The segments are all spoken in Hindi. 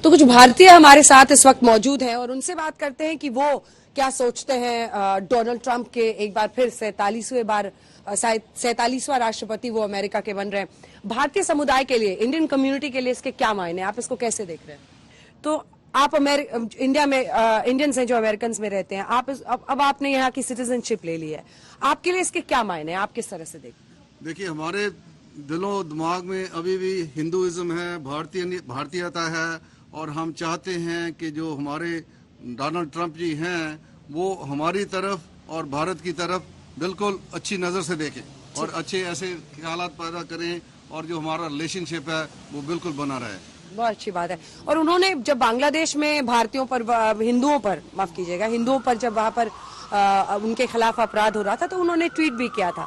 तो कुछ भारतीय हमारे साथ इस वक्त मौजूद हैं और उनसे बात करते हैं कि वो क्या सोचते हैं डोनाल्ड ट्रंप के एक बार फिर 47वां राष्ट्रपति वो अमेरिका के बन रहे हैं। भारतीय समुदाय के लिए, इंडियन कम्युनिटी के लिए इसके क्या मायने, आप इसको कैसे देख रहे हैं? तो आप इंडिया में इंडियंस हैं जो अमेरिकन में रहते हैं, आप अब आपने यहाँ की सिटीजनशिप ले ली है, आपके लिए इसके क्या मायने हैं, आप किस तरह से देखते हैं? देखिए, हमारे दिलों दिमाग में अभी भी हिंदुइज्म है, भारतीयता है और हम चाहते हैं कि जो हमारे डोनाल्ड ट्रंप जी हैं वो हमारी तरफ और भारत की तरफ बिल्कुल अच्छी नज़र से देखें और अच्छे ऐसे ख्यालात पैदा करें और जो हमारा रिलेशनशिप है वो बिल्कुल बना रहे। बहुत अच्छी बात है। और उन्होंने जब बांग्लादेश में भारतीयों पर, हिंदुओं पर, माफ कीजिएगा, हिंदुओं पर जब वहां पर उनके खिलाफ अपराध हो रहा था तो उन्होंने ट्वीट भी किया था।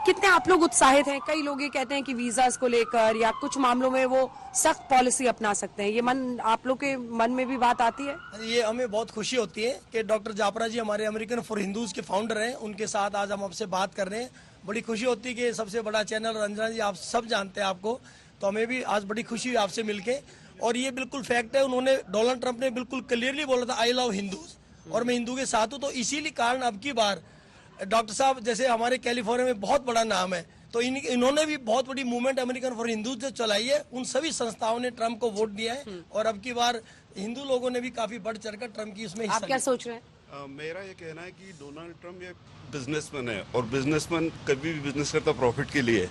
कितने आप लोग उत्साहित हैं? कई लोग ये कहते हैं कि वीजास को लेकर या कुछ मामलों में वो सख्त पॉलिसी अपना सकते हैं, ये आप लोग के मन में भी बात आती है? ये हमें बहुत खुशी होती है कि डॉक्टर जाफरा जी हमारे अमेरिकन फॉर हिंदूज के फाउंडर हैं, उनके साथ आज हम आपसे बात कर रहे हैं। बड़ी खुशी होती है कि सबसे बड़ा चैनल रंजना जी आप सब जानते हैं आपको, तो हमें भी आज बड़ी खुशी हुई आपसे मिलके। और ये बिल्कुल फैक्ट है, उन्होंने डोनाल्ड ट्रंप ने बिल्कुल क्लियरली बोला था आई लव हिंदूज और मैं हिंदू के साथ हूँ। तो इसीलिए कारण अब की बार डॉक्टर साहब जैसे हमारे कैलिफोर्निया में बहुत बड़ा नाम है, तो इन्होंने भी बहुत बड़ी मूवमेंट अमेरिकन फॉर हिंदूज जो चलाई है, उन सभी संस्थाओं ने ट्रंप को वोट दिया है और अब की बार हिंदू लोगों ने भी काफी बढ़ चढ़कर ट्रंप की उसमें आप क्या सोच रहे हैं? मेरा ये कहना है कि डोनाल्ड ट्रंप एक बिजनेसमैन है और बिजनेसमैन कभी भी बिजनेस करता प्रॉफिट के लिए।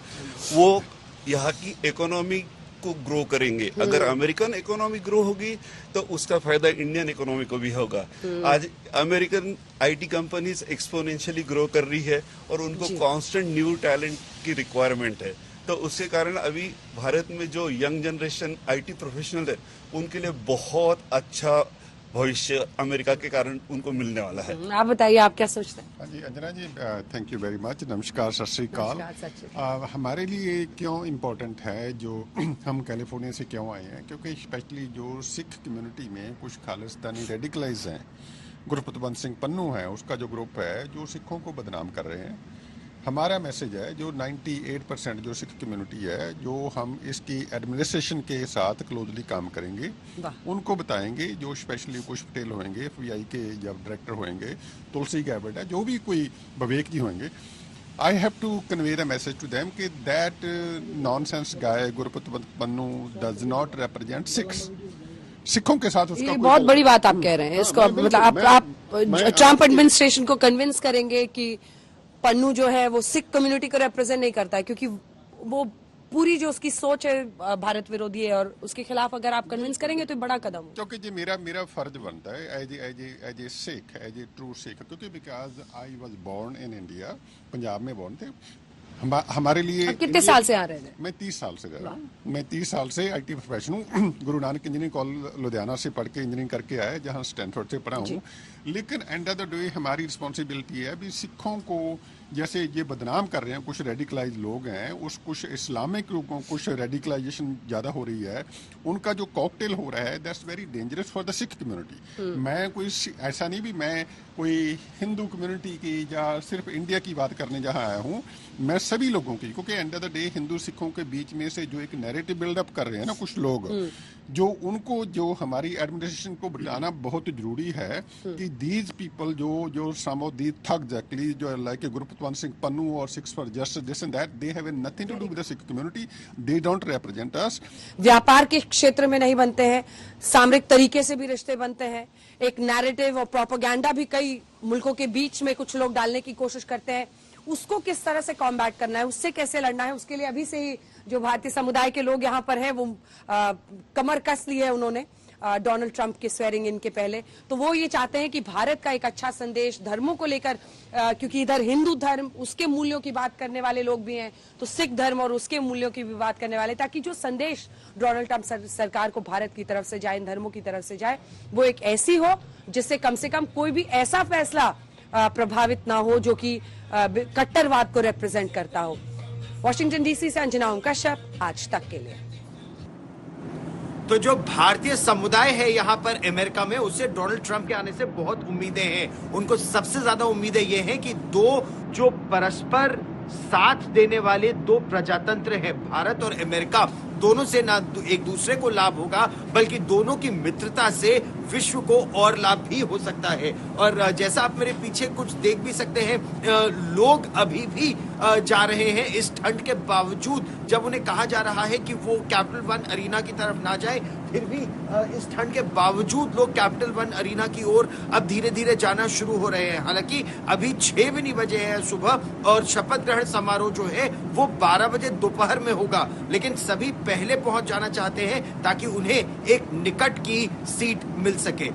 वो यहाँ की इकोनॉमी को ग्रो करेंगे। अगर अमेरिकन इकोनॉमी ग्रो होगी तो उसका फायदा इंडियन इकोनॉमी को भी होगा। आज American IT companies exponentially grow कर रही है और उनको कांस्टेंट न्यू टैलेंट की रिक्वायरमेंट है, तो उसके कारण अभी भारत में जो यंग जनरेशन आईटी प्रोफेशनल है उनके लिए बहुत अच्छा भविष्य अमेरिका के कारण उनको मिलने वाला है। आप बताइए, आप क्या सोचते हैं? हाँ जी अंजना जी, थैंक यू वेरी मच। नमस्कार, सत श्री अकाल। हमारे लिए क्यों इम्पोर्टेंट है जो हम कैलिफोर्निया से क्यों आए हैं, क्योंकि स्पेशली जो सिख कम्युनिटी में कुछ खालिस्तानी रेडिकलाइज हैं, गुरपतवंत सिंह पन्नू है, उसका जो ग्रुप है जो सिखों को बदनाम कर रहे हैं। हमारा मैसेज है जो 98% जो सिख कम्युनिटी है, जो हम इसकी एडमिनिस्ट्रेशन के साथ क्लोजली काम करेंगे, उनको बताएंगे, जो स्पेशली कुछ पटेल होंगे, FBI के जब डायरेक्टर होंगे, तुलसी गैबर्ट है, जो भी कोई विवेक जी होंगे, I have to convey the message to them कि that nonsense guy Gurpatwant Pannu does not represent सिखों के साथ उसका बहुत बड़ी बात आप कह रहे हैं इसको। मतलब आप ट्रंप एडमिनिस्ट्रेशन को कन्विंस करेंगे कि पन्नू जो है वो सिख कम्युनिटी को रिप्रेजेंट नहीं करता है, क्योंकि वो पूरी जो उसकी सोच है भारत विरोधी है, और उसके खिलाफ अगर आप कन्विंस करेंगे तो बड़ा कदम हो। क्योंकि जी मेरा फर्ज बनता है as a Sikh, as a true Sikh, क्योंकि because I was born in India, Punjab में बोर्न थे। हमारे लिए कितने साल से आ रहे हैं? मैं 30 साल से रह रहा हूँ। मैं 30 साल से IT प्रोफेशनल हूँ। गुरु नानक इंजीनियरिंग कॉलेज लुधियाना से पढ़ के इंजीनियरिंग करके आया, जहाँ स्टैनफोर्ड से पढ़ा हूँ। लेकिन एंड ऑफ द डे हमारी रिस्पॉन्सिबिलिटी है भी सिखों को जैसे ये बदनाम कर रहे हैं, कुछ रेडिकलाइज लोग हैं, कुछ इस्लामिक लोगों, कुछ रेडिकलाइजेशन ज़्यादा हो रही है, उनका जो कॉकटेल हो रहा है that's very dangerous for the Sikh community. मैं कोई ऐसा नहीं भी मैं कोई हिंदू कम्युनिटी की या सिर्फ इंडिया की बात करने जहाँ आया हूँ, मैं सभी लोगों की, क्योंकि end of the day Hindu सिखों के बीच में से जो एक नैरेटिव बिल्डअप कर रहे हैं ना कुछ लोग, जो उनको जो हमारी एडमिनिस्ट्रेशन को बताना बहुत जरूरी है कि दीज पीपल जो some of the thug actually जो लाइक गुरपतवंत सिंह पन्नू और Sikhs for justice this and that, they have nothing to do with the Sikh community, they don't represent us. व्यापार के क्षेत्र में नहीं बनते हैं, सामरिक तरीके से भी रिश्ते बनते हैं, एक नैरेटिव और प्रोपेगेंडा भी कई मुल्कों के बीच में कुछ लोग डालने की कोशिश करते हैं। उसको किस तरह से कॉम्बैट करना है, उससे कैसे लड़ना है, उसके लिए अभी से ही जो भारतीय समुदाय के लोग यहाँ पर हैं वो कमर कस ली है उन्होंने डोनाल्ड ट्रंप के स्वेरिंग इन के पहले। तो वो ये चाहते हैं कि भारत का एक अच्छा संदेश धर्मों को लेकर, क्योंकि इधर हिंदू धर्म उसके मूल्यों की बात करने वाले लोग भी हैं, तो सिख धर्म और उसके मूल्यों की भी बात करने वाले, ताकि जो संदेश डोनाल्ड ट्रंप सरकार को भारत की तरफ से जाए, इन धर्मों की तरफ से जाए, वो एक ऐसी हो जिससे कम से कम कोई भी ऐसा फैसला प्रभावित ना हो जो कि कट्टरवाद को रिप्रेजेंट करता हो। वॉशिंगटन DC से अंजना ओम कश्यप, आज तक के लिए। तो जो भारतीय समुदाय है यहाँ पर अमेरिका में, उससे डोनाल्ड ट्रंप के आने से बहुत उम्मीदें हैं। उनको सबसे ज्यादा उम्मीदें ये हैं कि दो जो परस्पर साथ देने वाले दो प्रजातंत्र हैं, भारत और अमेरिका, दोनों से ना एक दूसरे को लाभ होगा बल्कि दोनों की मित्रता से विश्व को और लाभ भी हो सकता है। और जैसा आप मेरे पीछे कुछ देख भी सकते हैं, लोग अभी भी जा रहे हैं इस ठंड के बावजूद। जब उन्हें कहा जा रहा है कि वो कैपिटल वन अरीना की तरफ ना जाए, फिर भी इस ठंड के बावजूद लोग कैपिटल वन अरीना की ओर अब धीरे धीरे जाना शुरू हो रहे हैं। हालांकि अभी 6 भी नहीं बजे हैं सुबह और शपथ ग्रहण समारोह जो है वो 12 बजे दोपहर में होगा, लेकिन सभी पहले पहुंच जाना चाहते हैं ताकि उन्हें एक निकट की सीट मिल सके।